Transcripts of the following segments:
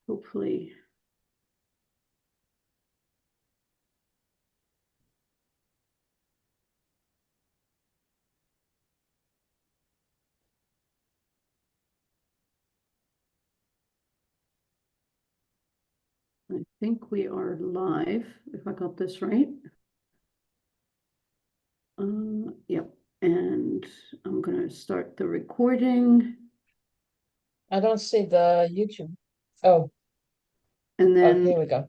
Hopefully. I think we are live, if I got this right. Yep, and I'm gonna start the recording. I don't see the YouTube. Oh, And oh, then, here we go.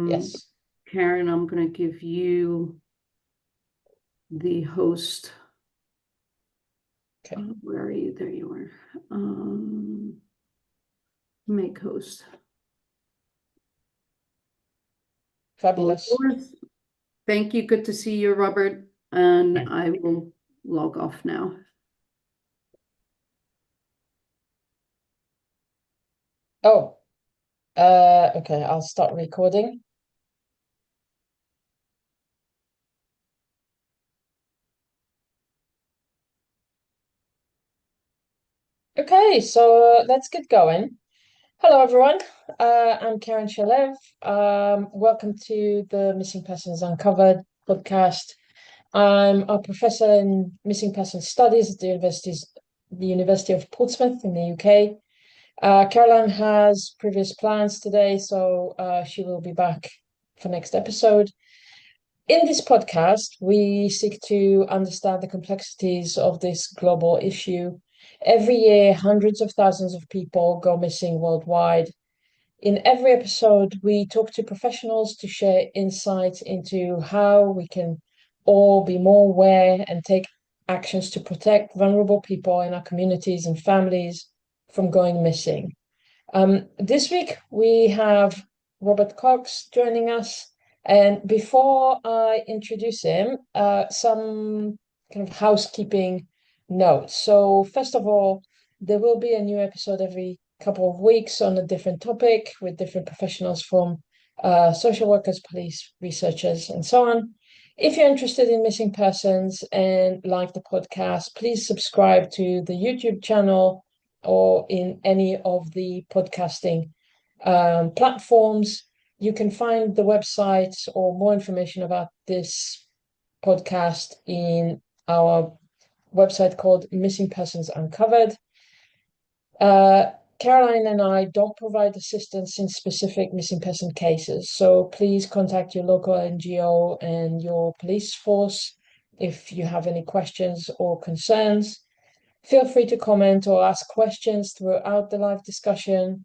Yes. Karen, I'm gonna give you the host. Okay. Where are you? There you are. Make host. All Fabulous. yours. Thank you. Good to see you, Robert. And Thank- I will log off now. Oh, okay, I'll start recording. Okay, so let's get going. Hello, everyone. I'm Karen Shalev. Welcome to the Missing Persons Uncovered podcast. I'm a professor in missing persons studies at the University of Portsmouth in the UK. Caroline has previous plans today, so she will be back for next episode. In this podcast, we seek to understand the complexities of this global issue. Every year, hundreds of thousands of people go missing worldwide. In every episode, we talk to professionals to share insights into how we can all be more aware and take actions to protect vulnerable people in our communities and families from going missing. This week we have Robert Cox joining us. And before I introduce him, some kind of housekeeping notes. So, first of all, there will be a new episode every couple of weeks on a different topic with different professionals from social workers, police, researchers, and so on. If you're interested in missing persons and like the podcast, please subscribe to the YouTube channel or in any of the podcasting platforms. You can find the website or more information about this podcast in our website called Missing Persons Uncovered. Caroline and I don't provide assistance in specific missing person cases, so please contact your local NGO and your police force if you have any questions or concerns. Feel free to comment or ask questions throughout the live discussion.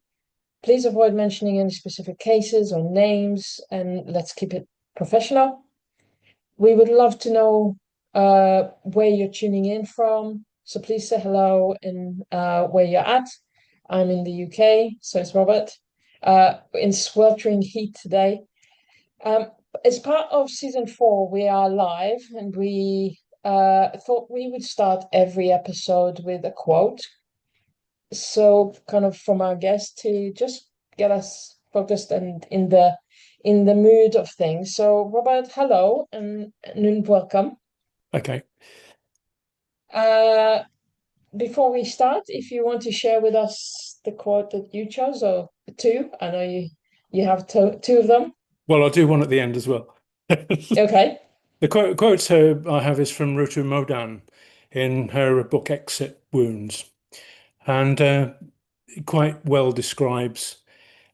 Please avoid mentioning any specific cases or names, and let's keep it professional. We would love to know where you're tuning in from, so please say hello and where you're at. I'm in the UK, so is Robert, in sweltering heat today. As part of season 4, we are live, and we thought we would start every episode with a quote. So, kind of from our guest to just get us focused and in the mood of things. So, Robert, hello and welcome. Okay. Before we start, if you want to share with us the quote that you chose, or two, I know you have two of them. Well, I'll do one at the end as well. Okay. The quote I have is from Rutu Modan in her book Exit Wounds, and it quite well describes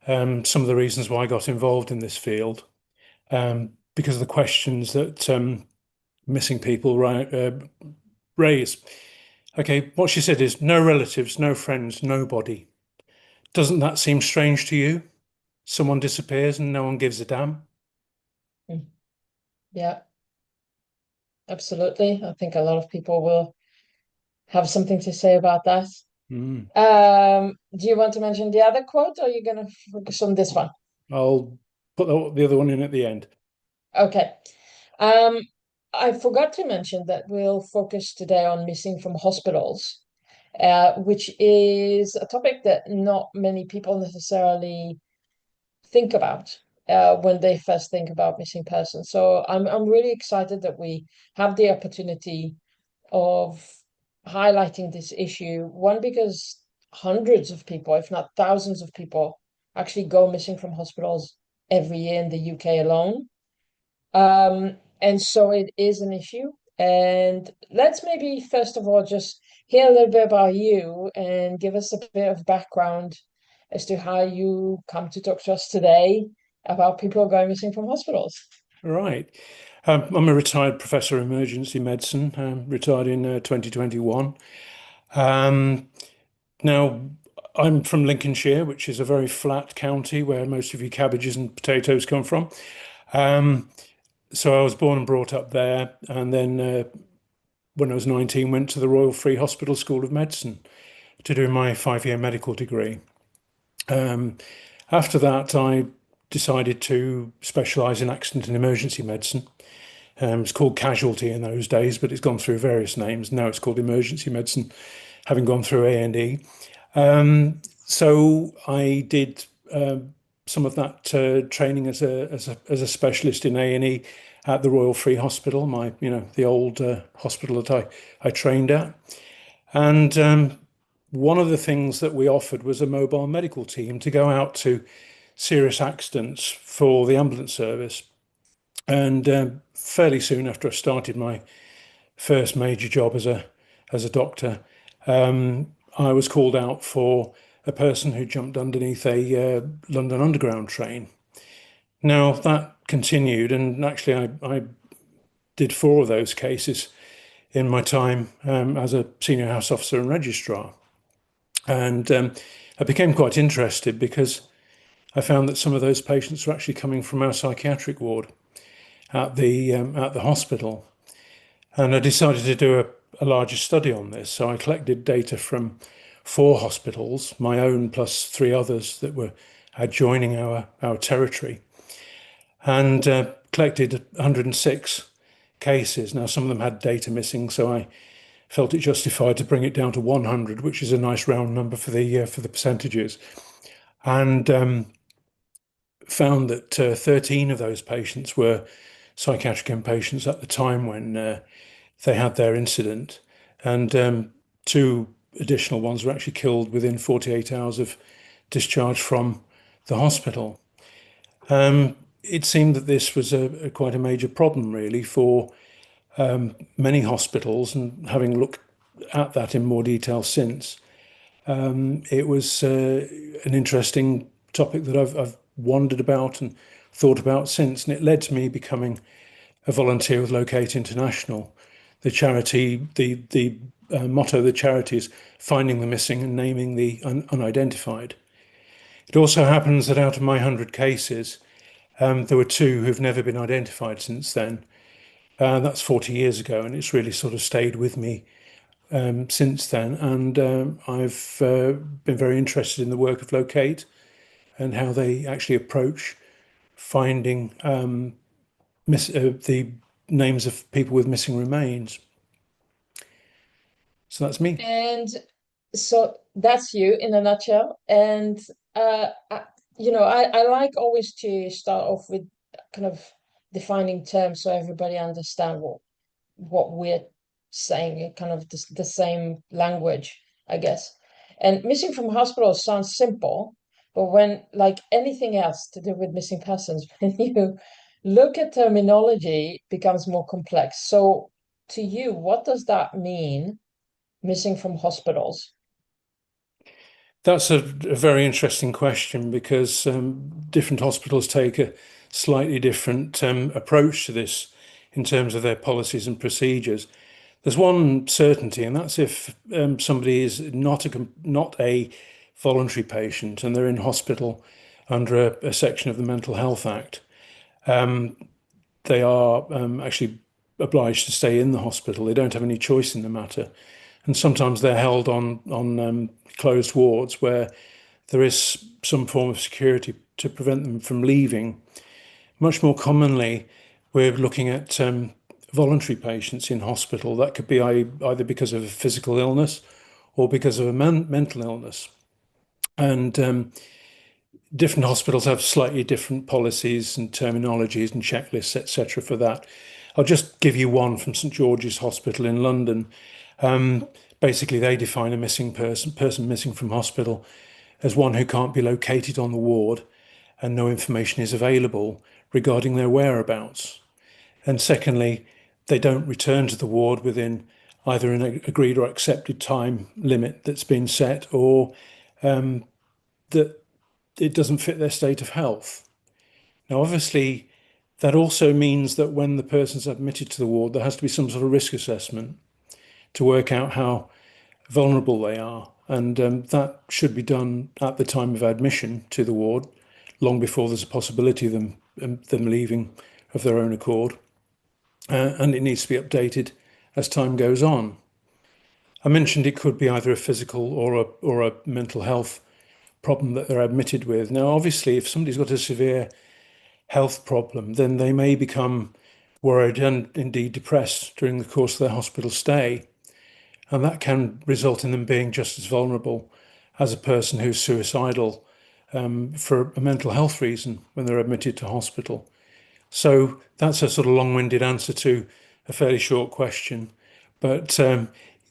some of the reasons why I got involved in this field, because of the questions that missing people raise. Okay, what she said is no relatives, no friends, nobody. Doesn't that seem strange to you? Someone disappears and no one gives a damn. Yeah, absolutely. I think a lot of people will have something to say about that. Mm. Do you want to mention the other quote, or are you going to focus on this one? I'll put the other one in at the end. Okay. Um, I forgot to mention that we'll focus today on missing from hospitals, which is a topic that not many people necessarily think about when they first think about missing persons. So I'm really excited that we have the opportunity of highlighting this issue. One, because hundreds of people, if not thousands of people, actually go missing from hospitals every year in the UK alone. And so it is an issue. And let's maybe first of all just hear a little bit about you and give us a bit of background as to how you come to talk to us today about people going missing from hospitals. Right. I'm a retired professor of emergency medicine, retired in 2021. Now, I'm from Lincolnshire, which is a very flat county where most of your cabbages and potatoes come from. So I was born and brought up there, and then when I was 19, went to the Royal Free Hospital School of Medicine to do my 5-year medical degree. After that, I decided to specialise in accident and emergency medicine. It's called casualty in those days, but it's gone through various names. Now it's called emergency medicine, having gone through A&E. So I did some of that training as a specialist in A&E at the Royal Free Hospital, the old hospital that I trained at. And one of the things that we offered was a mobile medical team to go out to serious accidents for the ambulance service. And fairly soon after I started my first major job as a doctor, I was called out for a person who jumped underneath a London Underground train. Now that continued, and actually I did 4 of those cases in my time as a senior house officer and registrar. And I became quite interested because I found that some of those patients were actually coming from our psychiatric ward at the hospital. And I decided to do a larger study on this. So I collected data from 4 hospitals, my own plus 3 others that were adjoining our territory, and collected 106 cases. Now, some of them had data missing, so I felt it justified to bring it down to 100, which is a nice round number for the percentages, and found that 13 of those patients were psychiatric inpatients at the time when they had their incident, and 2 additional ones were actually killed within 48 hours of discharge from the hospital. It seemed that this was quite a major problem, really, for many hospitals, and having looked at that in more detail since, it was an interesting topic that I've wondered about and thought about since, and it led to me becoming a volunteer with Locate International. The charity, the motto of the charity is finding the missing and naming the unidentified. It also happens that out of my 100 cases, there were 2 who've never been identified since then. That's 40 years ago, and it's really sort of stayed with me since then. And I've been very interested in the work of Locate and how they actually approach finding the names of people with missing remains. So that's me. And so that's you in a nutshell. And I like always to start off with kind of defining terms so everybody understand what we're saying, kind of the same language, I guess. And missing from hospital sounds simple, but when, like anything else to do with missing persons, when you look at terminology, it becomes more complex. So to you, what does that mean, missing from hospitals? That's a very interesting question because different hospitals take a slightly different approach to this in terms of their policies and procedures. There's one certainty, and that's if somebody is not a voluntary patient and they're in hospital under a section of the Mental Health Act, they are actually obliged to stay in the hospital. They don't have any choice in the matter. And sometimes they're held on closed wards where there is some form of security to prevent them from leaving. Much more commonly, we're looking at voluntary patients in hospital. That could be either because of a physical illness or because of a mental illness. And different hospitals have slightly different policies and terminologies and checklists, etc. for that. I'll just give you one from St George's Hospital in London. Basically, they define a missing person missing from hospital as one who can't be located on the ward and no information is available regarding their whereabouts. And secondly, they don't return to the ward within either an agreed or accepted time limit that's been set, or that it doesn't fit their state of health. Now, obviously, that also means that when the person's admitted to the ward, there has to be some sort of risk assessment to work out how vulnerable they are. And that should be done at the time of admission to the ward, long before there's a possibility of them leaving of their own accord. And it needs to be updated as time goes on. I mentioned it could be either a physical or a mental health problem that they're admitted with. Now, obviously, if somebody's got a severe health problem, then they may become worried and indeed depressed during the course of their hospital stay. And that can result in them being just as vulnerable as a person who's suicidal for a mental health reason when they're admitted to hospital. So that's a sort of long-winded answer to a fairly short question. But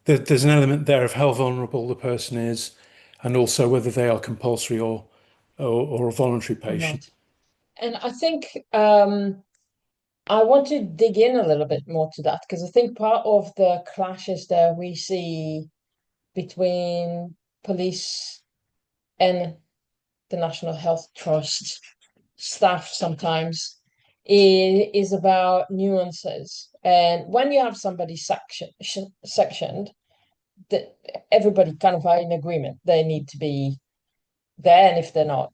there's an element there of how vulnerable the person is, and also whether they are compulsory or a voluntary patient. And I think I want to dig in a little bit more to that, because I think part of the clashes that we see between police and the National Health Trust staff sometimes is about nuances. And when you have somebody sectioned, that everybody kind of are in agreement. They need to be there, and if they're not,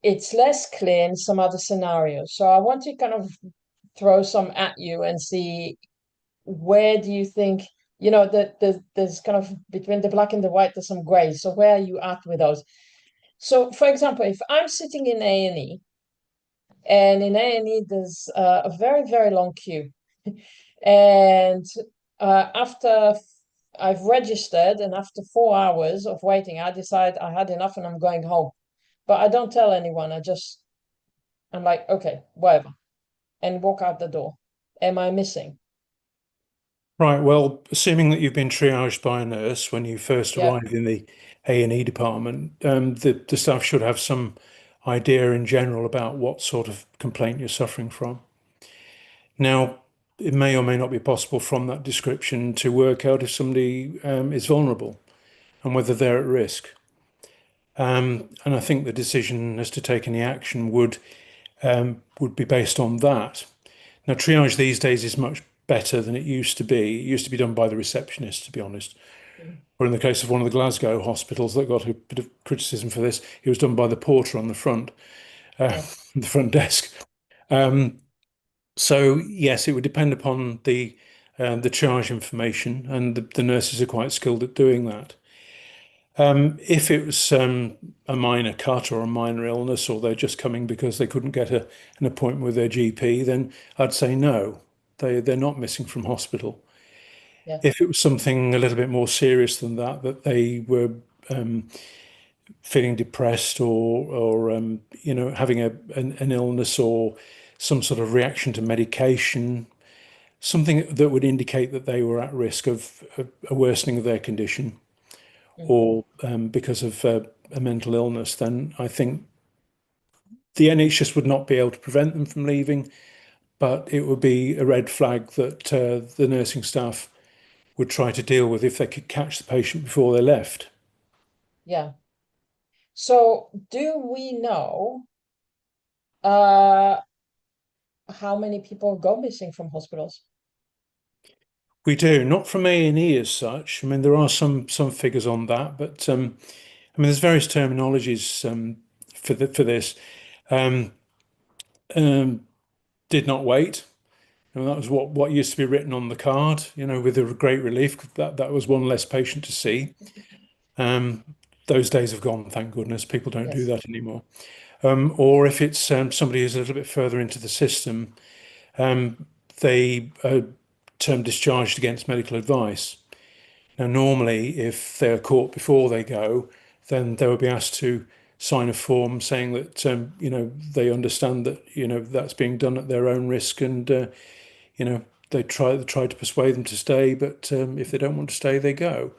it's less clear in some other scenarios. So I want to kind of throw some at you and see, where do you think, that there's kind of between the black and the white, there's some gray. So where are you at with those? So, for example, if I'm sitting in A&E, and in A&E there's a very, very long queue, and after I've registered, and after 4 hours of waiting, I decide I had enough and I'm going home. But I don't tell anyone. I'm like, okay, whatever, and walk out the door. Am I missing? Right. Well, assuming that you've been triaged by a nurse when you first Yeah. arrived in the A&E department, the staff should have some idea in general about what sort of complaint you're suffering from. Now, it may or may not be possible from that description to work out if somebody is vulnerable and whether they're at risk. And I think the decision as to take any action would be based on that. Now, triage these days is much better than it used to be. It used to be done by the receptionist, to be honest. Or in the case of one of the Glasgow hospitals that got a bit of criticism for this, it was done by the porter on the front, the front desk. So yes, it would depend upon the triage information, and the nurses are quite skilled at doing that. If it was a minor cut or a minor illness, or they're just coming because they couldn't get an appointment with their GP, then I'd say no, they're not missing from hospital. Yeah. If it was something a little bit more serious than that, that they were feeling depressed, or having an illness or some sort of reaction to medication, something that would indicate that they were at risk of a worsening of their condition, or because of a mental illness, then I think the NHS would not be able to prevent them from leaving, but it would be a red flag that the nursing staff would try to deal with if they could catch the patient before they left. Yeah. So do we know how many people go missing from hospitals? We do, not from A&E as such. I mean, there are some figures on that, but I mean, there's various terminologies for this. Did not wait. And that was what used to be written on the card, with a great relief. That was one less patient to see. Those days have gone, thank goodness. People don't do that anymore. Or if it's somebody who's a little bit further into the system, they term discharged against medical advice. Now, normally, if they're caught before they go, then they would be asked to sign a form saying that they understand that that's being done at their own risk, and they try to persuade them to stay, but if they don't want to stay, they go.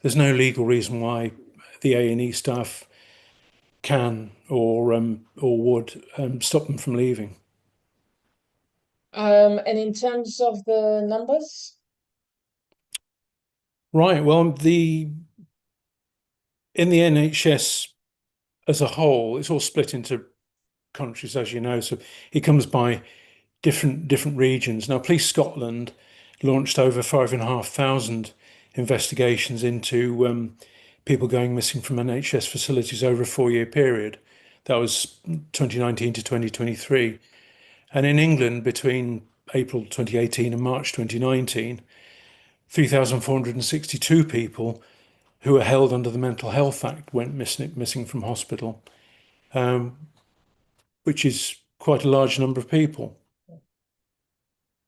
There's no legal reason why the A&E staff can or would stop them from leaving. And in terms of the numbers, Right. Well, in the NHS as a whole, it's all split into countries, as you know. So it comes by different regions. Now, Police Scotland launched over 5,500 investigations into people going missing from NHS facilities over a 4-year period. That was 2019 to 2023. And in England, between April 2018 and March 2019, 3,462 people who were held under the Mental Health Act went missing from hospital, which is quite a large number of people.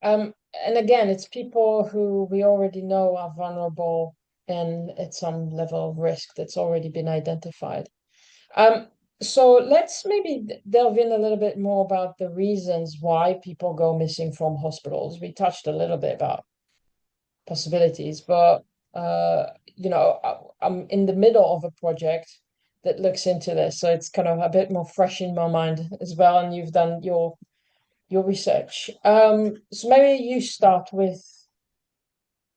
and again, it's people who we already know are vulnerable and at some level of risk that's already been identified. So let's maybe delve in a little bit more about the reasons why people go missing from hospitals. We touched a little bit about possibilities, but I'm in the middle of a project that looks into this, so it's kind of a bit more fresh in my mind as well, and you've done your research. So maybe you start with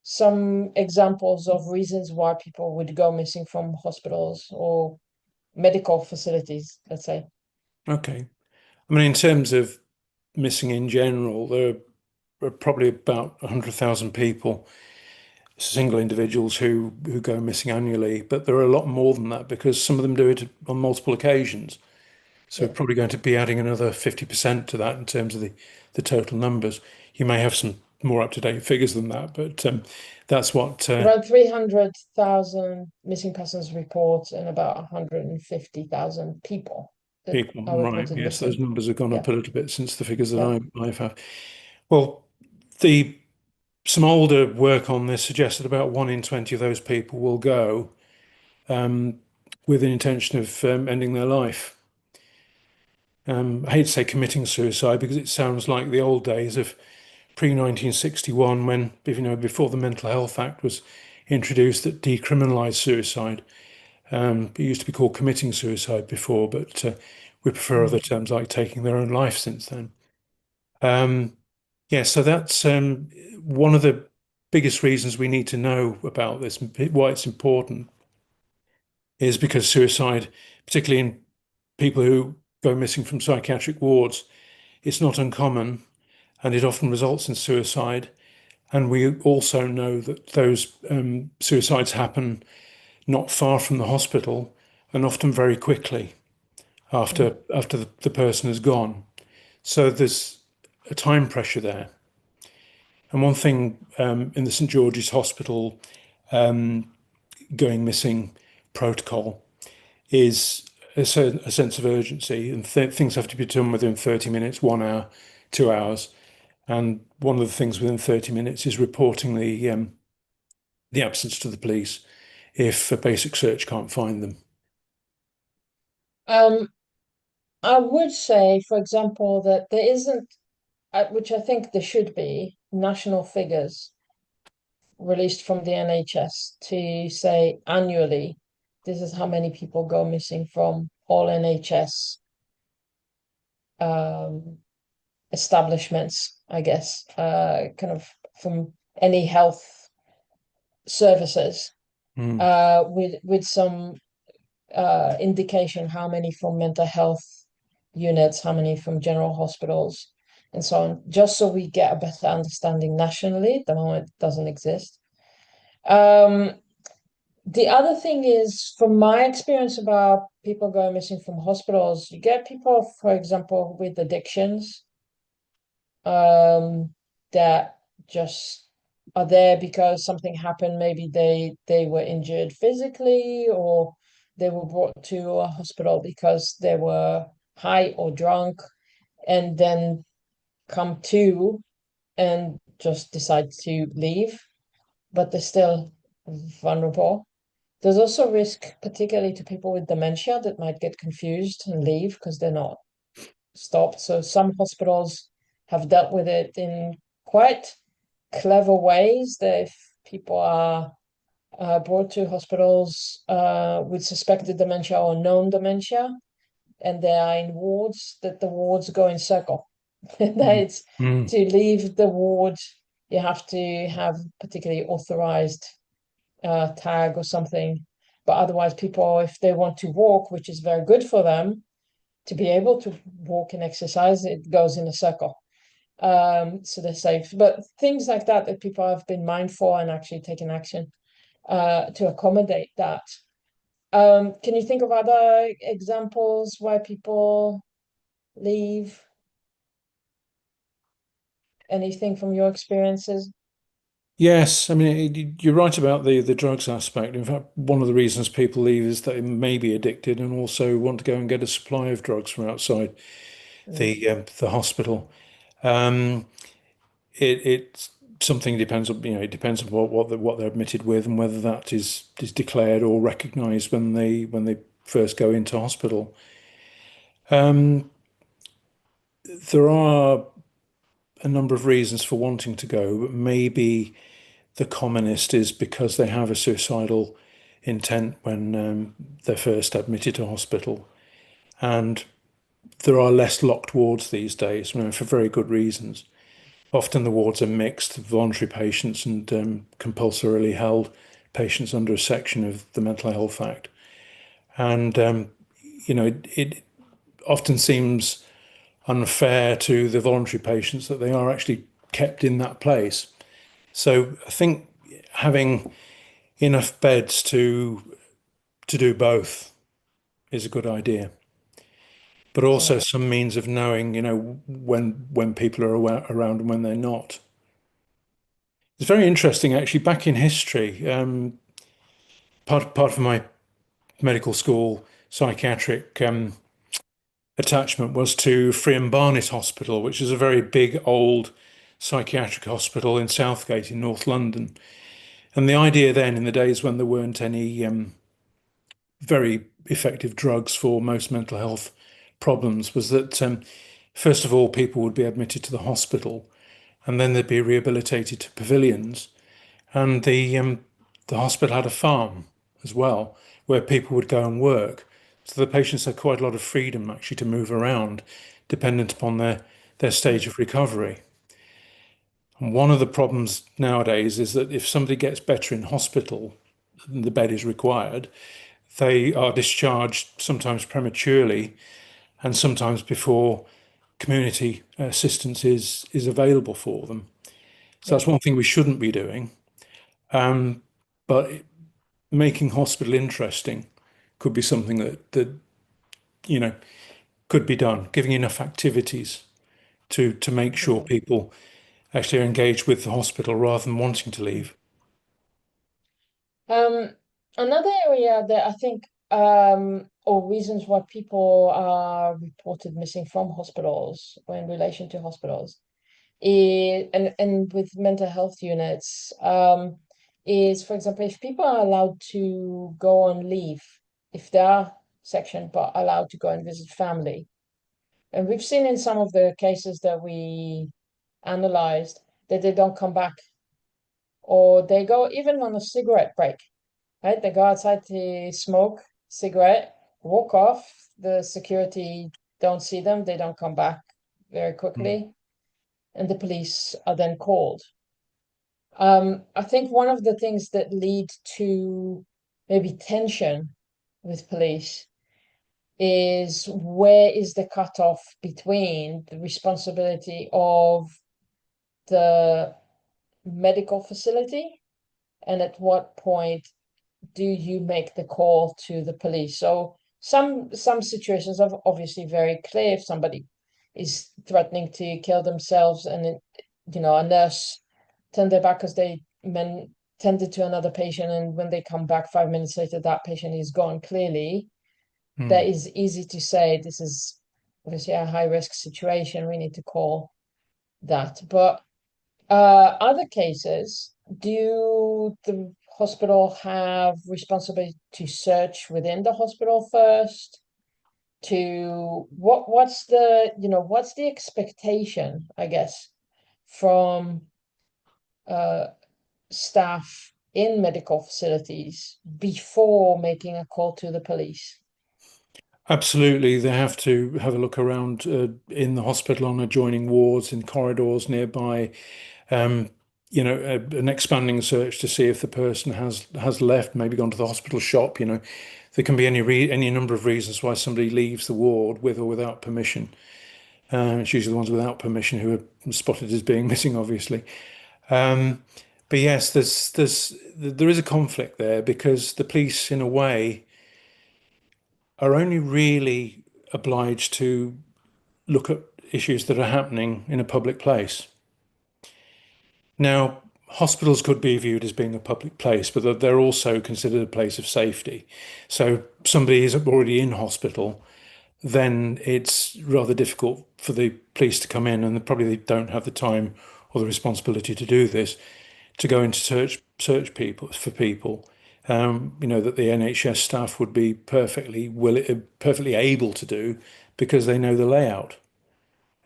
some examples of reasons why people would go missing from hospitals or medical facilities, let's say. Okay. I mean, in terms of missing in general, there are probably about 100,000 people, single individuals who go missing annually, but there are a lot more than that because some of them do it on multiple occasions. So Yeah. we're probably going to be adding another 50% to that in terms of the total numbers. You may have some more up-to-date figures than that, but that's what Around 300,000 missing persons reports and about 150,000 people that people, are right? reported Yes, those missing. numbers have gone Yeah. up a little bit since the figures that Yeah. I've had. Well, some older work on this suggested about 1 in 20 of those people will go with an intention of ending their life. I hate to say committing suicide because it sounds like the old days of pre-1961 when, before the Mental Health Act was introduced that decriminalised suicide. It used to be called committing suicide before, but we prefer other terms like taking their own life since then. Yeah, so that's one of the biggest reasons we need to know about this, why it's important, is because suicide, particularly in people who go missing from psychiatric wards, it's not uncommon and it often results in suicide. And we also know that those suicides happen not far from the hospital and often very quickly after the person has gone. So there's a time pressure there. And one thing in the St George's Hospital going missing protocol is a sense of urgency, and things have to be done within 30 minutes, 1 hour, 2 hours. And one of the things within 30 minutes is reporting the absence to the police if a basic search can't find them. I would say, for example, that there isn't, which I think there should be, national figures released from the NHS to say annually, this is how many people go missing from all NHS establishments, I guess, kind of from any health services, with some indication how many from mental health units, how many from general hospitals, and so on, just so we get a better understanding nationally. At the moment, it doesn't exist. The other thing is, from my experience about people going missing from hospitals, you get people, for example, with addictions, that just are there because something happened. Maybe they were injured physically, or they were brought to a hospital because they were high or drunk, and then come to and just decide to leave, but they're still vulnerable. There's also risk, particularly to people with dementia, that might get confused and leave because they're not stopped. So some hospitals have dealt with it in quite clever ways, that if people are brought to hospitals with suspected dementia or known dementia, and they are in wards, that the wards go in circle. That it's Mm. to leave the ward, you have to have particularly authorized tag or something. But otherwise, people, if they want to walk, which is very good for them, to be able to walk and exercise, it goes in a circle. So they're safe. But things like that, that people have been mindful and actually taken action to accommodate that. Can you think of other examples why people leave? Anything from your experiences? Yes, I mean, you're right about the drugs aspect. In fact, one of the reasons people leave is they may be addicted and also want to go and get a supply of drugs from outside the hospital. Um, it's something depends on, it depends on what they're admitted with and whether that is declared or recognised when they first go into hospital. There are a number of reasons for wanting to go, but maybe the commonest is because they have a suicidal intent when they're first admitted to hospital. And there are less locked wards these days, for very good reasons. Often the wards are mixed, voluntary patients and compulsorily held patients under a section of the Mental Health Act. And, it often seems unfair to the voluntary patients that they are actually kept in that place. So I think having enough beds to do both is a good idea, but also some means of knowing, when people are around and when they're not. It's very interesting, actually. Back in history, part of my medical school psychiatric attachment was to Friam Barnet Hospital, which is a very big old psychiatric hospital in Southgate in North London. And the idea then, in the days when there weren't any very effective drugs for most mental health problems, was that first of all, people would be admitted to the hospital, and then they'd be rehabilitated to pavilions. And the hospital had a farm as well, where people would go and work. So the patients had quite a lot of freedom actually to move around, dependent upon their stage of recovery. And one of the problems nowadays is that if somebody gets better in hospital, and the bed is required, they are discharged sometimes prematurely and sometimes before community assistance is available for them. So that's one thing we shouldn't be doing. But making hospital interesting could be something that you know could be done, giving enough activities to make sure people actually are engaged with the hospital rather than wanting to leave. Um, Another area that I think, or reasons why people are reported missing from hospitals or in relation to hospitals is, and with mental health units, is, for example, if people are allowed to go on leave, if they are sectioned but allowed to go and visit family. And we've seen in some of the cases that we analyzed that they don't come back, or they go even on a cigarette break, right? They go outside to smoke cigarette, walk off, the security don't see them, they don't come back very quickly, and the police are then called. I think one of the things that lead to maybe tension with police is where is the cutoff between the responsibility of the medical facility and at what point do you make the call to the police? So some situations are obviously very clear. If somebody is threatening to kill themselves and a nurse turned their back because they tended to another patient, and when they come back 5 minutes later that patient is gone, clearly that Mm. is easy to say this is obviously a high risk situation, we need to call that. But other cases, do the hospital have responsibility to search within the hospital first? To what's the expectation, I guess, from staff in medical facilities before making a call to the police? Absolutely, they have to have a look around in the hospital on adjoining wards, in corridors nearby. Um, an expanding search to see if the person has left, maybe gone to the hospital shop. There can be any number of reasons why somebody leaves the ward with or without permission. It's usually the ones without permission who are spotted as being missing, obviously. But yes, there is a conflict there because the police, in a way, are only really obliged to look at issues that are happening in a public place. Now, hospitals could be viewed as being a public place, but they're also considered a place of safety. So somebody is already in hospital, then it's rather difficult for the police to come in, and probably they don't have the time or the responsibility to do this, to go into search people for people. That the NHS staff would be perfectly able to do because they know the layout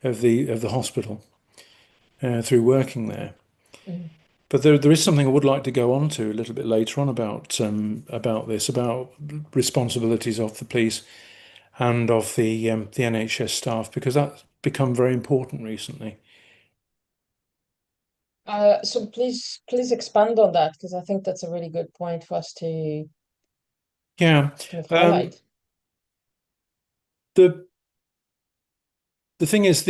of the hospital through working there. Mm. But there is something I would like to go on to a little bit later on about responsibilities of the police and of the NHS staff, because that's become very important recently. So please expand on that, because I think that's a really good point for us to Yeah. kind of highlight. The thing is,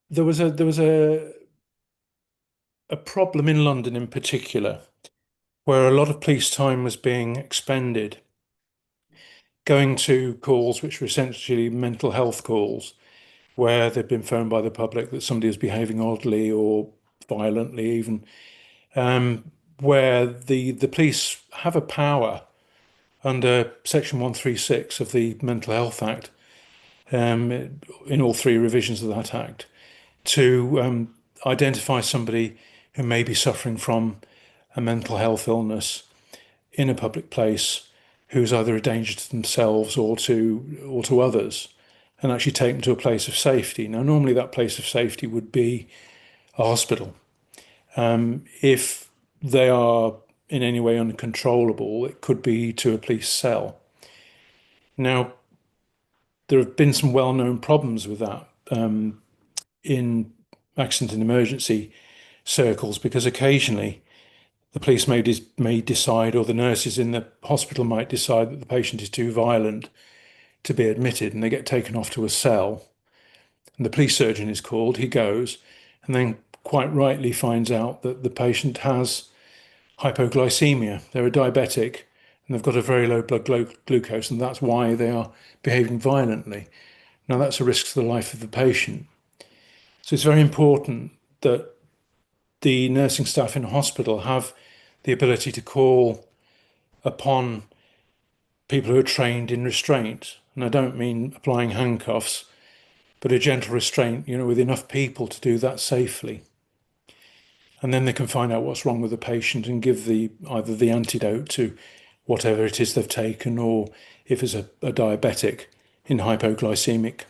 there was a problem in London in particular, where a lot of police time was being expended going to calls which were essentially mental health calls, where they'd been phoned by the public that somebody was behaving oddly or violently even, where the police have a power under Section 136 of the Mental Health Act, in all three revisions of that Act, to identify somebody who may be suffering from a mental health illness in a public place, who's either a danger to themselves or to others, and actually take them to a place of safety. Now, normally that place of safety would be a hospital. If they are in any way uncontrollable, it could be to a police cell. Now, there have been some well-known problems with that in accident and emergency circles, because occasionally the police may decide, or the nurses in the hospital might decide, that the patient is too violent to be admitted, and they get taken off to a cell. And the police surgeon is called, he goes, and then quite rightly finds out that the patient has hypoglycemia. They're a diabetic and they've got a very low blood glucose, and that's why they are behaving violently. Now, that's a risk to the life of the patient. So it's very important that the nursing staff in a hospital have the ability to call upon people who are trained in restraint. And I don't mean applying handcuffs, but a gentle restraint, with enough people to do that safely. And then they can find out what's wrong with the patient and give either the antidote to whatever it is they've taken, or if it's a diabetic in hypoglycemic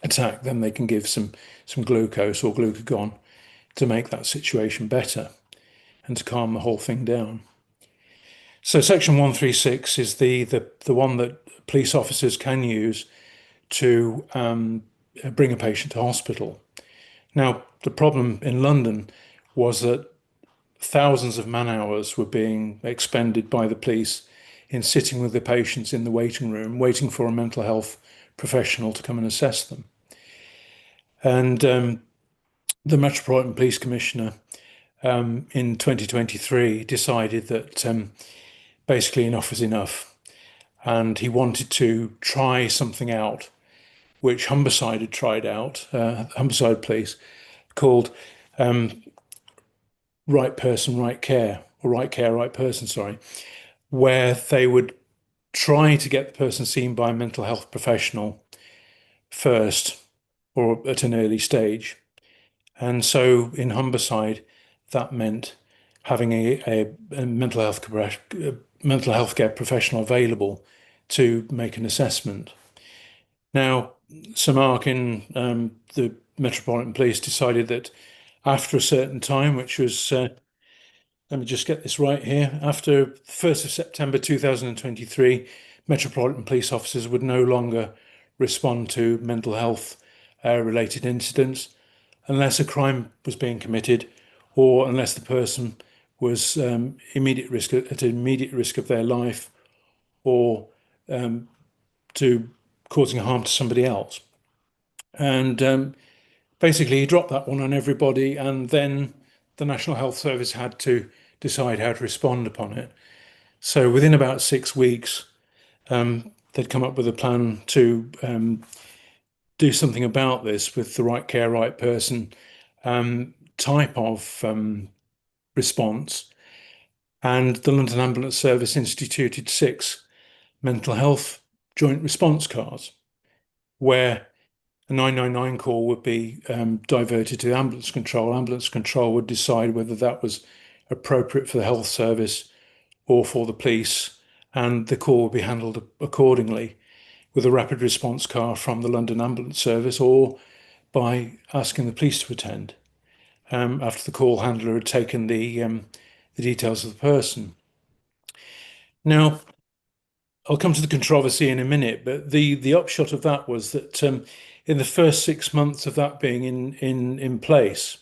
attack, then they can give some glucose or glucagon to make that situation better and to calm the whole thing down. So Section 136 is the one that police officers can use to bring a patient to hospital. Now, the problem in London was that thousands of man-hours were being expended by the police in sitting with the patients in the waiting room, waiting for a mental health professional to come and assess them. And the Metropolitan Police Commissioner in 2023 decided that basically enough was enough. And he wanted to try something out, which Humberside had tried out, Humberside Police, called Right Person, Right Care, or Right Care, Right Person, sorry, where they would try to get the person seen by a mental health professional first, or at an early stage. And so in Humberside, that meant having a mental health care professional available to make an assessment. Now, Sir Mark in the Metropolitan Police decided that after a certain time, which was, let me just get this right here, after 1st of September 2023, Metropolitan Police officers would no longer respond to mental health related incidents unless a crime was being committed or unless the person was at immediate risk of their life or to causing harm to somebody else. And basically, he dropped that one on everybody, and then the National Health Service had to decide how to respond upon it. So within about 6 weeks, they'd come up with a plan to do something about this with the right care, right person type of response. And the London Ambulance Service instituted 6 mental health joint response cards, where a 999 call would be diverted to ambulance control. Ambulance control would decide whether that was appropriate for the health service or for the police, and the call would be handled accordingly with a rapid response car from the London Ambulance Service or by asking the police to attend after the call handler had taken the details of the person. Now, I'll come to the controversy in a minute, but the upshot of that was that in the first 6 months of that being in place,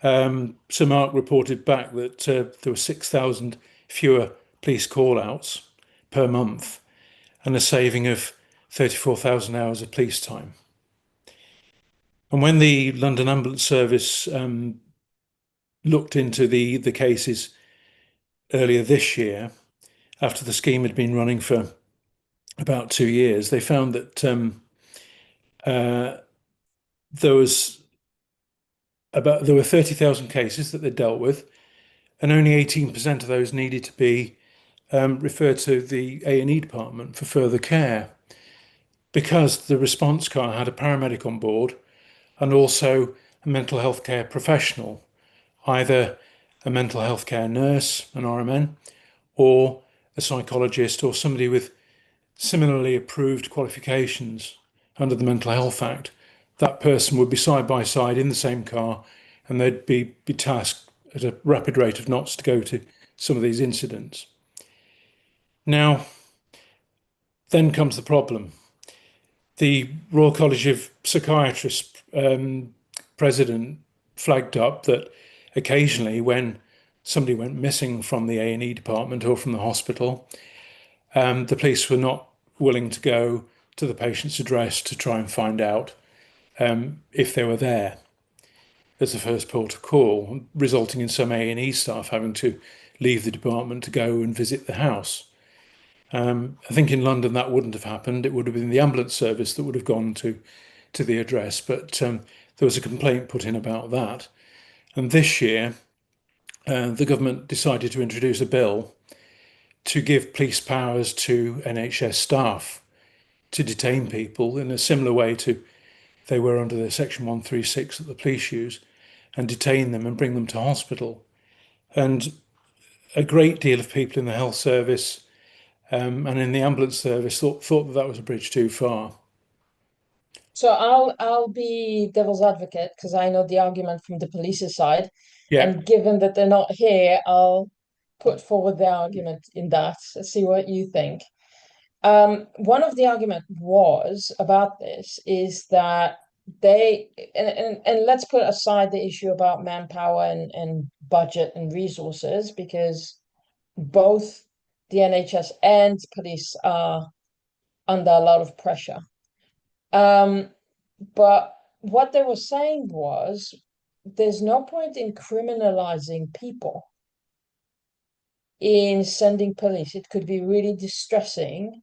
Sir Mark reported back that there were 6,000 fewer police call-outs per month and a saving of 34,000 hours of police time. And when the London Ambulance Service looked into the cases earlier this year, after the scheme had been running for about 2 years, they found that there were 30,000 cases that they dealt with, and only 18% of those needed to be referred to the A&E department for further care, because the response car had a paramedic on board and also a mental health care professional, either a mental health care nurse, an RMN, or a psychologist or somebody with similarly approved qualifications under the Mental Health Act. That person would be side by side in the same car, and they'd be tasked at a rapid rate of knots to go to some of these incidents. Now, then comes the problem. The Royal College of Psychiatrists president flagged up that occasionally when somebody went missing from the A&E department or from the hospital, the police were not willing to go to the patient's address to try and find out if they were there as the first port of call, resulting in some A&E staff having to leave the department to go and visit the house. I think in London that wouldn't have happened. It would have been the ambulance service that would have gone to the address, but there was a complaint put in about that. And this year, the government decided to introduce a bill to give police powers to NHS staff to detain people in a similar way to they were under the Section 136 that the police use, and detain them and bring them to hospital. And a great deal of people in the health service and in the ambulance service thought that was a bridge too far. So I'll be devil's advocate because I know the argument from the police's side. Yeah. And given that they're not here, I'll put forward the argument in that. Let's see what you think. One of the argument was about this is that they and let's put aside the issue about manpower and budget and resources, because both the NHS and police are under a lot of pressure. But what they were saying was there's no point in criminalizing people in sending police. It could be really distressing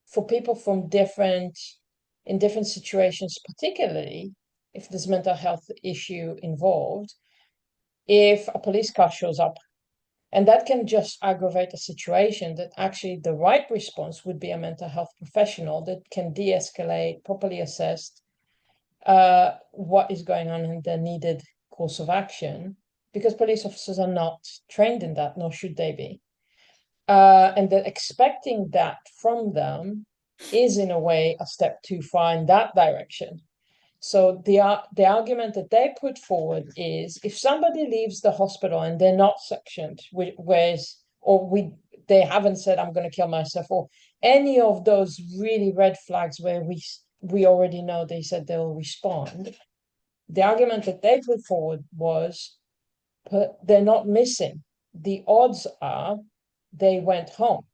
for people from different situations, particularly if there's mental health issue involved, if a police car shows up. And that can just aggravate a situation that actually the right response would be a mental health professional that can de-escalate, properly assess what is going on and the needed course of action, because police officers are not trained in that, nor should they be. And that expecting that from them is in a way a step too far in that direction. So the argument that they put forward is if somebody leaves the hospital and they're not sectioned, they haven't said I'm going to kill myself, or any of those really red flags where we already know they said they'll respond. The argument that they put forward was, but they're not missing. The odds are they went home,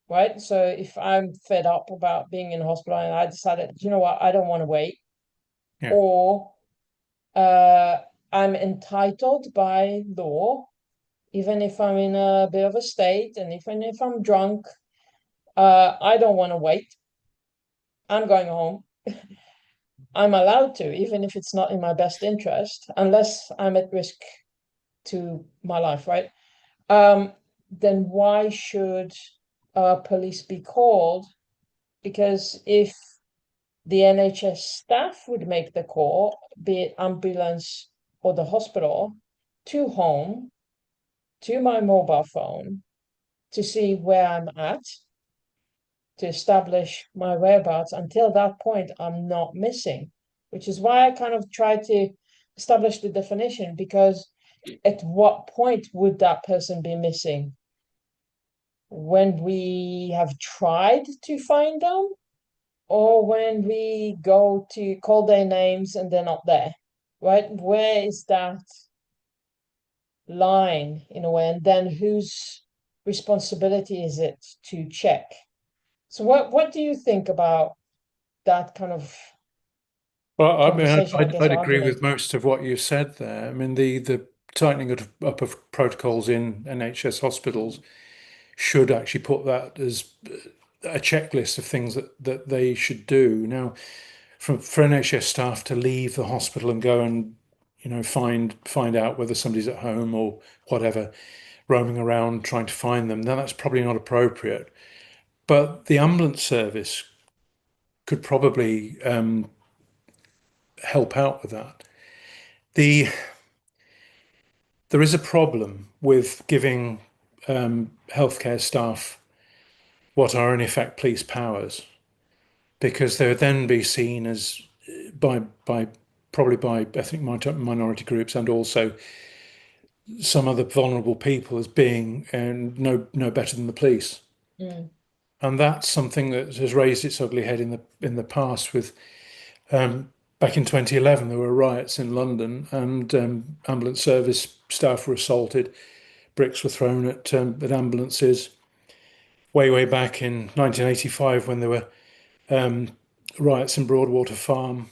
right? So if I'm fed up about being in hospital and I decided, you know what, I don't want to wait, Yeah. or I'm entitled by law, even if I'm in a bit of a state and even if I'm drunk, I don't want to wait. I'm going home. I'm allowed to, even if it's not in my best interest, unless I'm at risk to my life, right? Then why should police be called? Because if the NHS staff would make the call, be it ambulance or the hospital, to home, to my mobile phone, to see where I'm at, to establish my whereabouts. Until that point, I'm not missing, which is why I kind of try to establish the definition, because at what point would that person be missing? When we have tried to find them, or when we go to call their names and they're not there, right? Where is that line in a way? And then whose responsibility is it to check? So what do you think about that kind of Well, I mean, conversation, I guess, I'd or agree argument? with most of what you said there. I mean, the tightening up of protocols in NHS hospitals should actually put that as a checklist of things that they should do. Now, for NHS staff to leave the hospital and go and find out whether somebody's at home or whatever, roaming around trying to find them, then that's probably not appropriate. But the ambulance service could probably help out with that. There is a problem with giving healthcare staff what are in effect police powers, because they would then be seen as probably by ethnic minority groups and also some other vulnerable people as being no better than the police. Mm. And that's something that has raised its ugly head in the past. With back in 2011, there were riots in London, and ambulance service staff were assaulted. Bricks were thrown at ambulances. Way back in 1985, when there were riots in Broadwater Farm,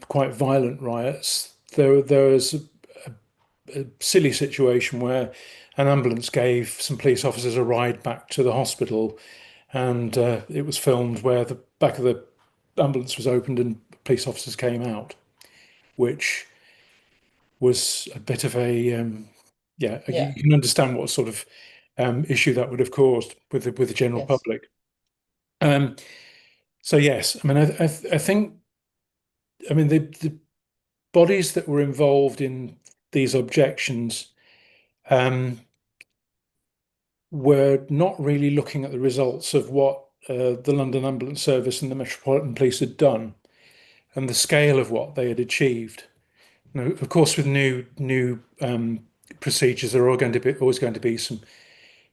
quite violent riots, there was a silly situation where an ambulance gave some police officers a ride back to the hospital, and it was filmed where the back of the ambulance was opened and police officers came out, which was a bit of a Yeah. you can understand what sort of issue that would have caused with the general Yes. public. So yes, I mean, I think, I mean, the bodies that were involved in these objections were not really looking at the results of what the London Ambulance Service and the Metropolitan Police had done and the scale of what they had achieved. Now, of course, with new procedures, there are always going to be some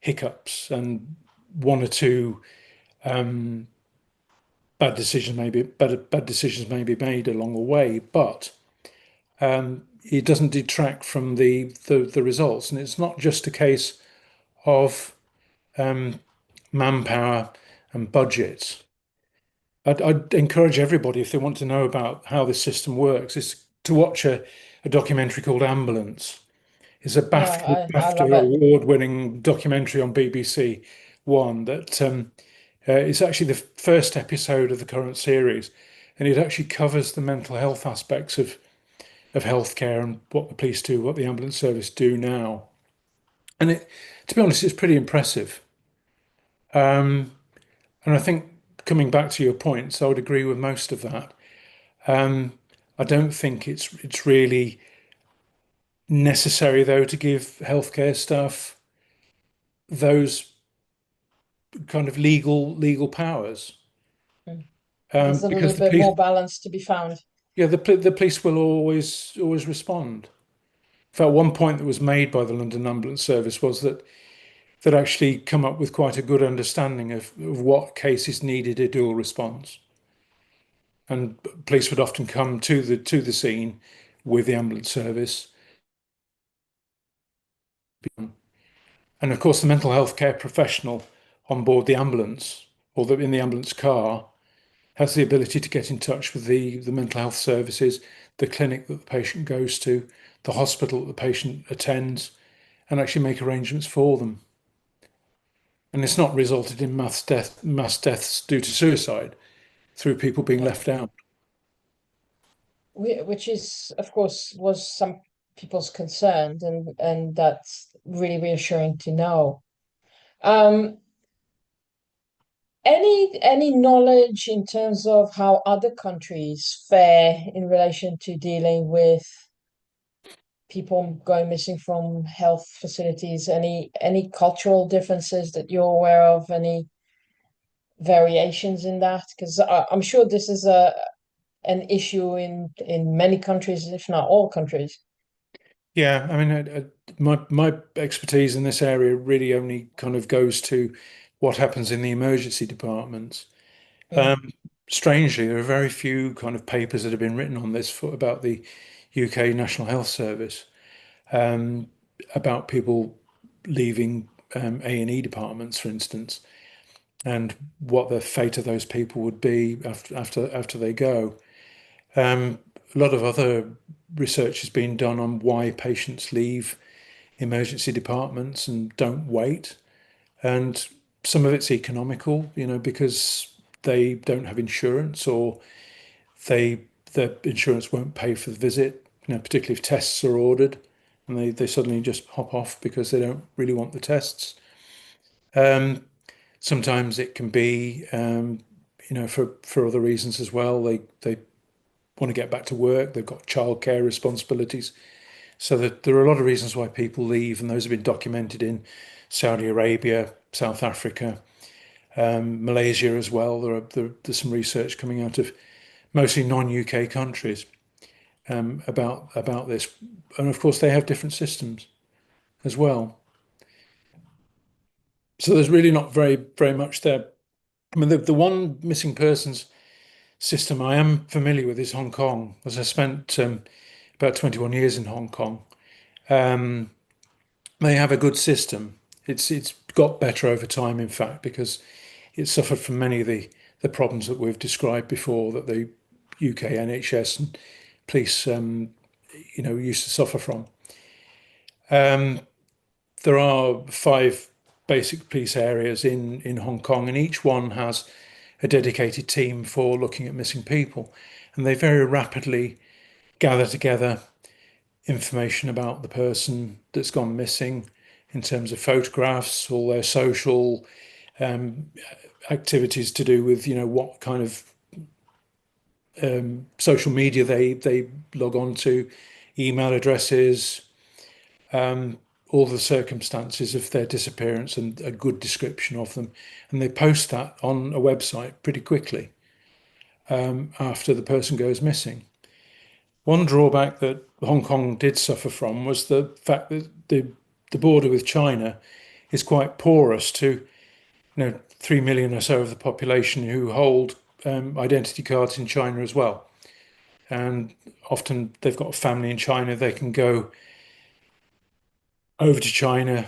hiccups, and one or two bad decisions may be made along the way, but it doesn't detract from the results. And it's not just a case of manpower and budgets. I'd encourage everybody, if they want to know about how this system works, is to watch a documentary called Ambulance. It's a Yeah, I BAFTA love it. award-winning documentary on BBC One that it's actually the first episode of the current series, and it actually covers the mental health aspects of healthcare and what the police do, what the ambulance service do now. And to be honest, it's pretty impressive. And I think, coming back to your points, I would agree with most of that. I don't think it's really necessary, though, to give healthcare staff those kind of legal powers. Mm. There's a because little the bit police, more balance to be found. yeah, the police will always respond. In fact, one point that was made by the London Ambulance Service was that they'd actually come up with quite a good understanding of what cases needed a dual response. And police would often come to the scene with the ambulance service. And of course, the mental health care professional on board the ambulance or in the ambulance car has the ability to get in touch with the mental health services, the clinic that the patient goes to, the hospital that the patient attends, and actually make arrangements for them. And it's not resulted in mass deaths due to suicide through people being left out. Which is, of course, was some people's concern, and that's really reassuring to know. Um, any knowledge in terms of how other countries fare in relation to dealing with people going missing from health facilities? Any cultural differences that you're aware of? Any variations in that? Because I'm sure this is an issue in many countries, if not all countries. Yeah, I mean, my expertise in this area really only kind of goes to what happens in the emergency departments. Mm. Strangely, there are very few kind of papers that have been written on this about the UK National Health Service, um, about people leaving A&E departments, for instance, and what the fate of those people would be after they go. A lot of other research has been done on why patients leave emergency departments and don't wait. And some of it's economical, because they don't have insurance or the insurance won't pay for the visit, particularly if tests are ordered and they suddenly just hop off because they don't really want the tests. Sometimes it can be, for other reasons as well. They want to get back to work. They've got childcare responsibilities. So that there are a lot of reasons why people leave, and those have been documented in Saudi Arabia, South Africa, Malaysia as well. There's some research coming out of mostly non-UK countries about this, and of course they have different systems as well. So there's really not very much there. I mean, the one missing persons system I am familiar with is Hong Kong, as I spent about 21 years in Hong Kong. Um, they have a good system. It's got better over time, in fact, because it suffered from many of the problems that we've described before that the UK NHS and police, used to suffer from. There are 5 basic police areas in Hong Kong, and each one has a dedicated team for looking at missing people. And they very rapidly gather together information about the person that's gone missing in terms of photographs, all their social activities to do with, what kind of social media they log on to, email addresses, all the circumstances of their disappearance and a good description of them. And they post that on a website pretty quickly after the person goes missing. One drawback that Hong Kong did suffer from was the fact that the border with China is quite porous to 3 million or so of the population who hold identity cards in China as well. And often they've got a family in China, they can go over to China,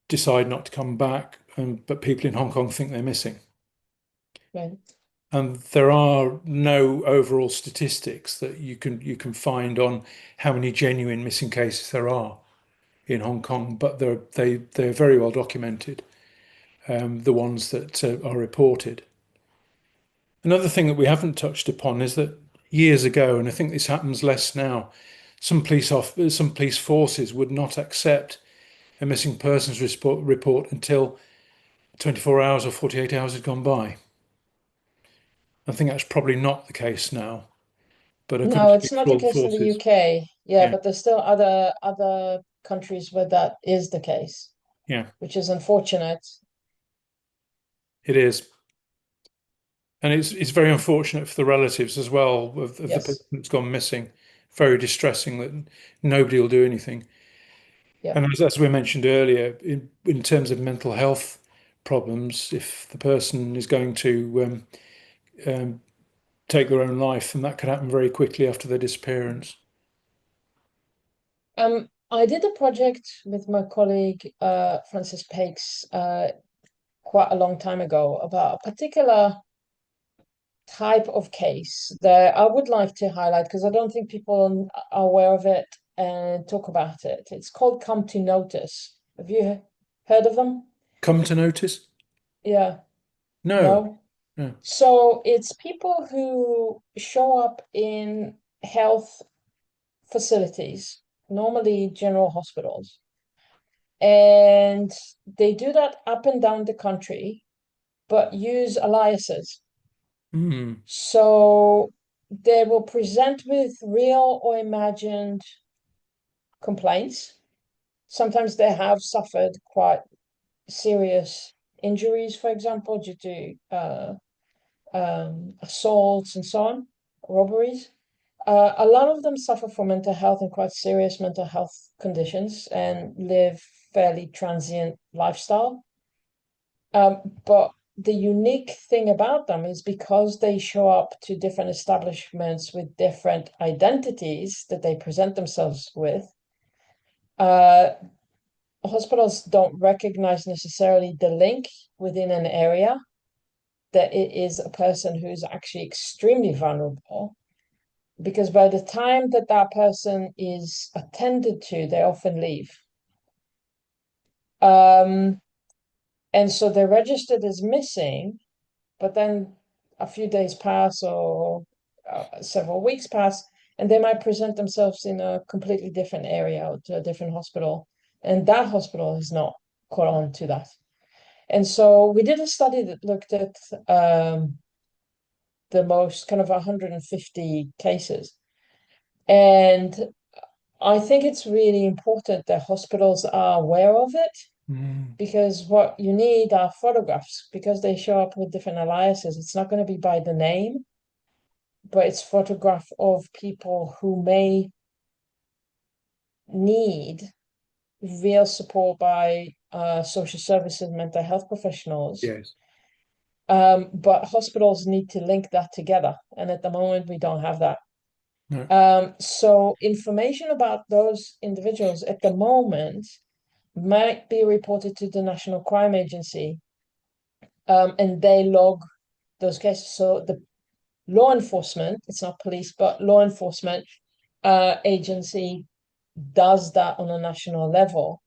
decide not to come back, but people in Hong Kong think they're missing. Right. And there are no overall statistics that you can find on how many genuine missing cases there are in Hong Kong, but they're very well documented, the ones that are reported. Another thing that we haven't touched upon is that years ago, and I think this happens less now, some police forces would not accept a missing persons report until 24 hours or 48 hours had gone by. I think that's probably not the case now, but I couldn't No, it's speak not for the all the case in the forces. UK. Yeah, Yeah, but there's still other countries where that is the case, yeah, which is unfortunate. it is. And it's very unfortunate for the relatives as well of the person Yes. that's gone missing. Very distressing that nobody will do anything. Yeah. And as we mentioned earlier, in terms of mental health problems, if the person is going to take their own life, then that could happen very quickly after their disappearance. I did a project with my colleague Francis Pakes quite a long time ago about a particular type of case that I would like to highlight because I don't think people are aware of it and talk about it. It's called Come to Notice. Have you heard of them? Come to notice? Yeah, No. no. No. So it's people who show up in health facilities, normally general hospitals, and they do that up and down the country, but use aliases. Mm. So they will present with real or imagined complaints. Sometimes they have suffered quite serious injuries, for example, due to assaults and so on, robberies. A lot of them suffer from mental health and quite serious mental health conditions and live fairly transient lifestyle. But the unique thing about them is because they show up to different establishments with different identities that they present themselves with, uh, hospitals don't recognize necessarily the link within an area that it is a person who's actually extremely vulnerable. Because by the time that that person is attended to, they often leave. And so they're registered as missing, but then a few days pass or several weeks pass, and they might present themselves in a completely different area or to a different hospital, and that hospital is not caught on to that. And so we did a study that looked at the most kind of 150 cases, and I think it's really important that hospitals are aware of it Mm. because what you need are photographs because they show up with different aliases. It's not going to be by the name, but it's photograph of people who may need real support by social services, mental health professionals. Yes. But hospitals need to link that together. And at the moment, we don't have that. No. So information about those individuals at the moment might be reported to the National Crime Agency, and they log those cases. So the law enforcement, it's not police, but law enforcement agency does that on a national level.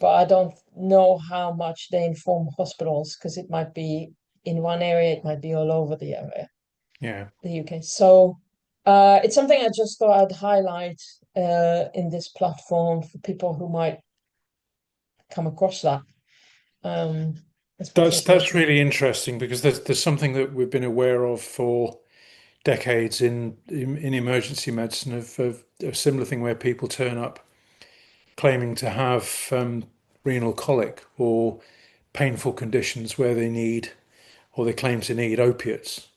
But I don't know how much they inform hospitals because it might be in one area, it might be all over the area, Yeah. the UK. So it's something I just thought I'd highlight in this platform for people who might come across that. As That's PTSD. really interesting because there's something that we've been aware of for decades in emergency medicine of a similar thing where people turn up claiming to have renal colic or painful conditions where they need or they claim to need opiates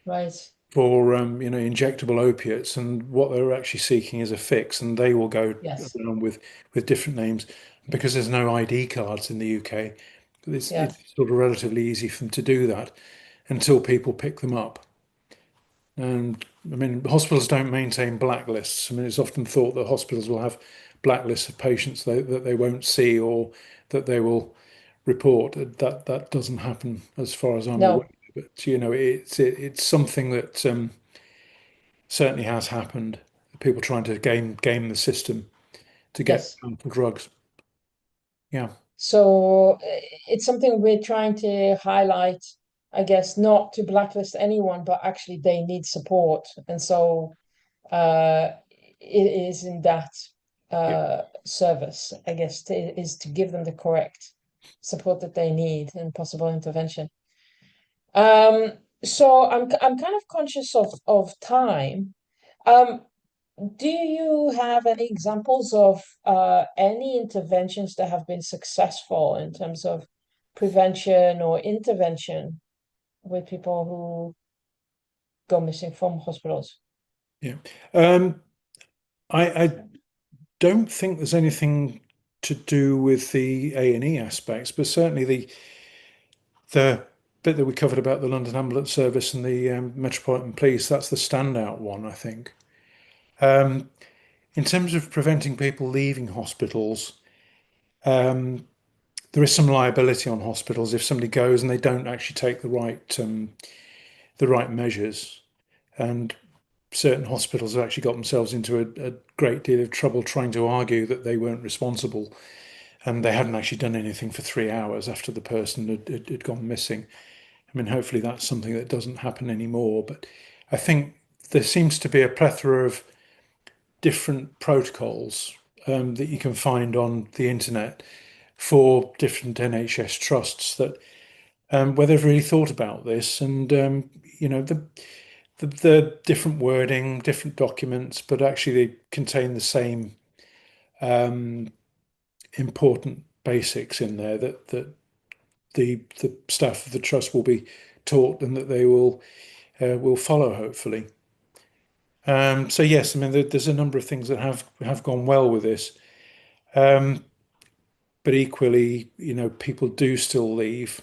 Right. for injectable opiates, and what they're actually seeking is a fix, and they will go Yes. around with different names because there's no ID cards in the UK. Yeah. It's sort of relatively easy for them to do that until people pick them up. And I mean, hospitals don't maintain blacklists. I mean, it's often thought that hospitals will have blacklists of patients that they won't see or that they will report. That doesn't happen as far as I'm aware. No. But it's something that certainly has happened. People trying to game the system to get Yes. harmful drugs. Yeah. So it's something we're trying to highlight, I guess, not to blacklist anyone, but actually they need support. And so it is in that Yeah. service, I guess, is to give them the correct support that they need and possible intervention. So I'm kind of conscious of time. Um, do you have any examples of any interventions that have been successful in terms of prevention or intervention with people who go missing from hospitals? Yeah. I don't think there's anything to do with the A&E aspects, but certainly the bit that we covered about the London Ambulance Service and the Metropolitan Police, that's the standout one, I think. In terms of preventing people leaving hospitals, there is some liability on hospitals if somebody goes and they don't actually take the right measures. And certain hospitals have actually got themselves into a great deal of trouble trying to argue that they weren't responsible and they hadn't actually done anything for 3 hours after the person had gone missing. I mean, hopefully that's something that doesn't happen anymore. But I think there seems to be a plethora of different protocols that you can find on the internet for different NHS trusts that where they've really thought about this, and you know, the different wording, different documents, but actually they contain the same important basics in there that the staff of the trust will be taught and that they will follow, hopefully. So yes, I mean there's a number of things that have gone well with this, but equally, you know, people do still leave,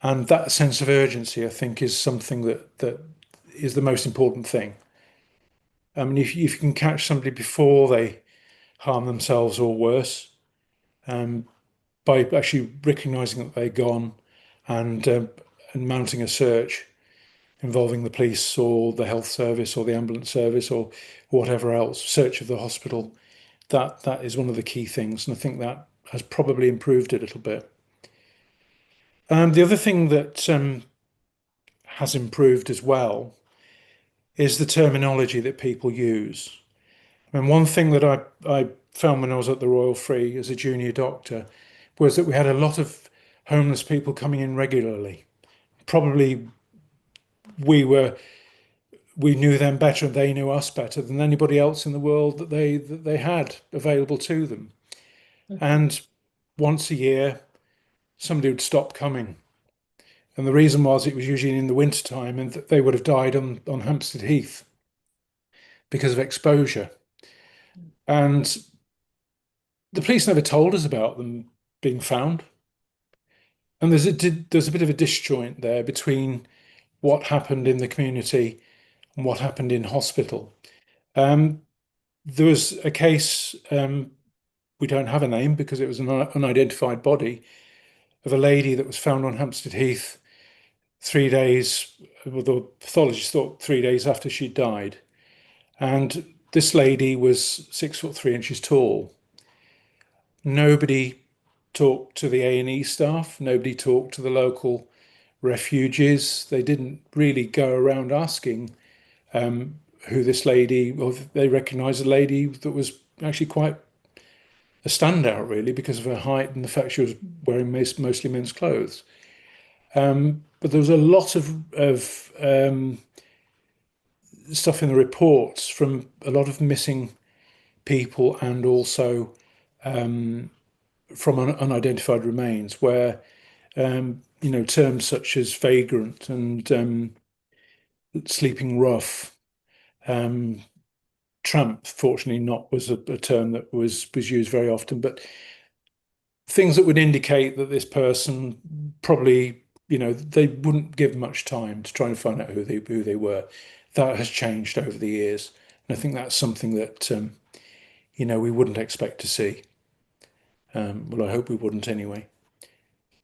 and that sense of urgency, I think, is something that is the most important thing. I mean, if you can catch somebody before they harm themselves or worse, by actually recognising that they're gone and mounting a search involving the police or the health service or the ambulance service or whatever else, search of the hospital, that is one of the key things, and I think that has probably improved a little bit. The other thing that has improved as well is the terminology that people use. I mean, one thing that I found when I was at the Royal Free as a junior doctor was that we had a lot of homeless people coming in regularly. Probably we knew them better and they knew us better than anybody else in the world that they had available to them. And once a year, somebody would stop coming. And the reason was it was usually in the winter time and that they would have died on Hampstead Heath because of exposure. And the police never told us about them being found. And there's a bit of a disjoint there between what happened in the community and what happened in hospital. There was a case, we don't have a name because it was an unidentified body, of a lady that was found on Hampstead Heath 3 days, well, the pathologist thought 3 days after she died. And this lady was 6'3" tall. Nobody talked to the A&E staff. Nobody talked to the local refugees. They didn't really go around asking who this lady, or they recognised a lady that was actually quite a standout, really, because of her height and the fact she was wearing mostly men's clothes. But there was a lot of stuff in the reports from a lot of missing people and also from unidentified remains, where you know, terms such as vagrant and sleeping rough, tramp, fortunately not was a term that was used very often, but things that would indicate that this person probably, you know, they wouldn't give much time to try and find out who they were. That has changed over the years, and I think that's something that you know, we wouldn't expect to see. Well, I hope we wouldn't anyway.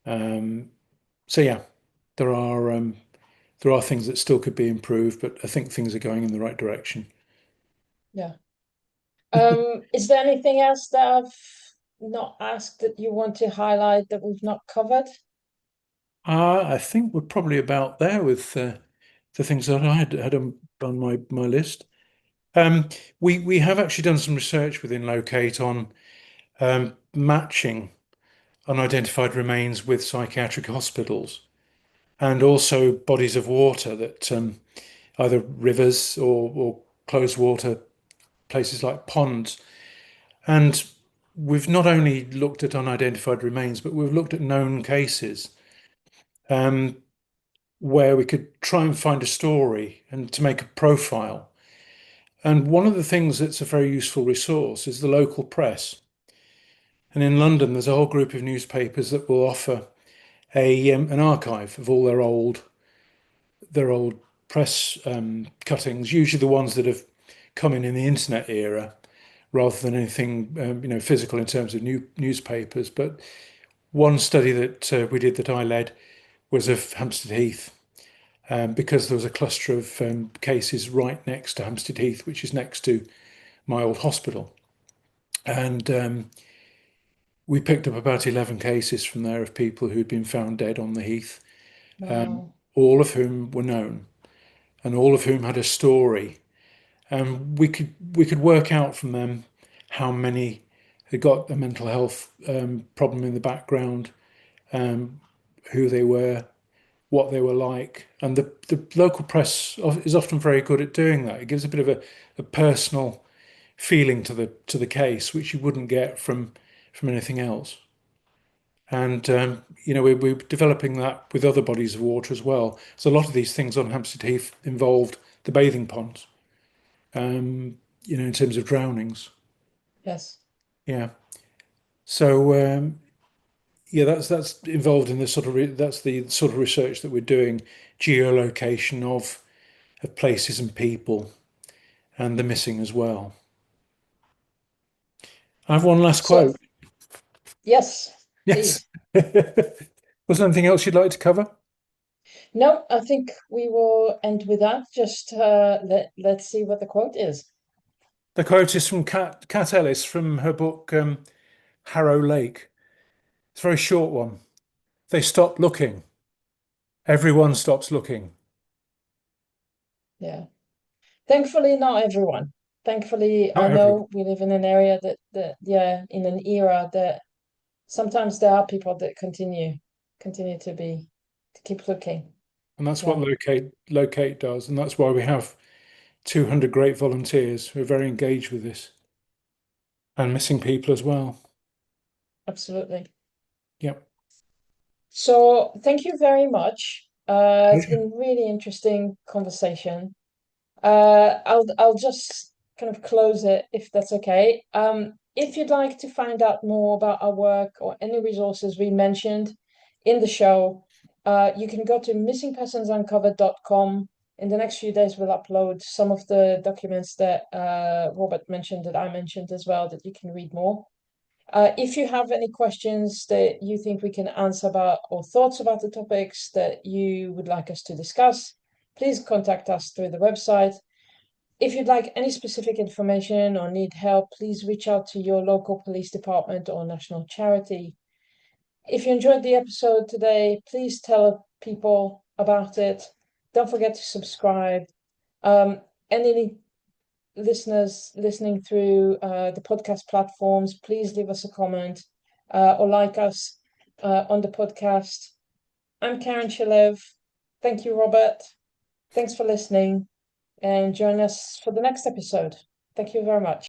So yeah, there are things that still could be improved, but I think things are going in the right direction. Yeah. Is there anything else that I've not asked that you want to highlight that we've not covered? I think we're probably about there with the things that I had on my list. We have actually done some research within Locate on matching unidentified remains with psychiatric hospitals and also bodies of water that either rivers or closed water places like ponds. And we've not only looked at unidentified remains, but we've looked at known cases. where we could try and find a story and to make a profile. And one of the things that's a very useful resource is the local press. And in London, there's a whole group of newspapers that will offer an archive of all their old press cuttings, usually the ones that have come in the internet era, rather than anything physical in terms of newspapers. But one study that we did that I led was of Hampstead Heath, because there was a cluster of cases right next to Hampstead Heath, which is next to my old hospital. And we picked up about 11 cases from there of people who'd been found dead on the Heath, Wow. all of whom were known and all of whom had a story. And we could work out from them how many had got a mental health problem in the background, who they were, what they were like. And the local press is often very good at doing that. It gives a bit of a personal feeling to the case, which you wouldn't get from anything else. And we're developing that with other bodies of water as well. So a lot of these things on Hampstead Heath involved the bathing ponds, in terms of drownings. Yes. Yeah. So yeah, that's involved in the that's the sort of research that we're doing, geolocation of places and people, and the missing as well. I have one last So, quote. yes, Yes. please. Was there anything else you'd like to cover? No, I think we will end with that. Just let's see what the quote is. The quote is from Kat Ellis from her book Harrow Lake. It's a very short one. They stopped looking. Everyone stops looking. Yeah. Thankfully, not everyone. Thankfully, I Not everyone. know we live in an area that yeah, in an era that sometimes there are people that continue to keep looking. And that's what Yeah, Locate does. And that's why we have 200 great volunteers who are very engaged with this, and missing people as well. absolutely. Yep. So thank you very much. It's Pleasure. been really interesting conversation. I'll just kind of close it if that's okay. If you'd like to find out more about our work or any resources we mentioned in the show, you can go to missingpersonsuncovered.com. In the next few days, we'll upload some of the documents that Robert mentioned, that I mentioned as well, that you can read more. If you have any questions that you think we can answer about, or thoughts about the topics that you would like us to discuss, please contact us through the website. If you'd like any specific information or need help, please reach out to your local police department or national charity. If you enjoyed the episode today, please tell people about it. Don't forget to subscribe. Any listeners listening through the podcast platforms, please leave us a comment or like us on the podcast. I'm Karen Shalev. Thank you, Robert. Thanks for listening, and join us for the next episode. Thank you very much.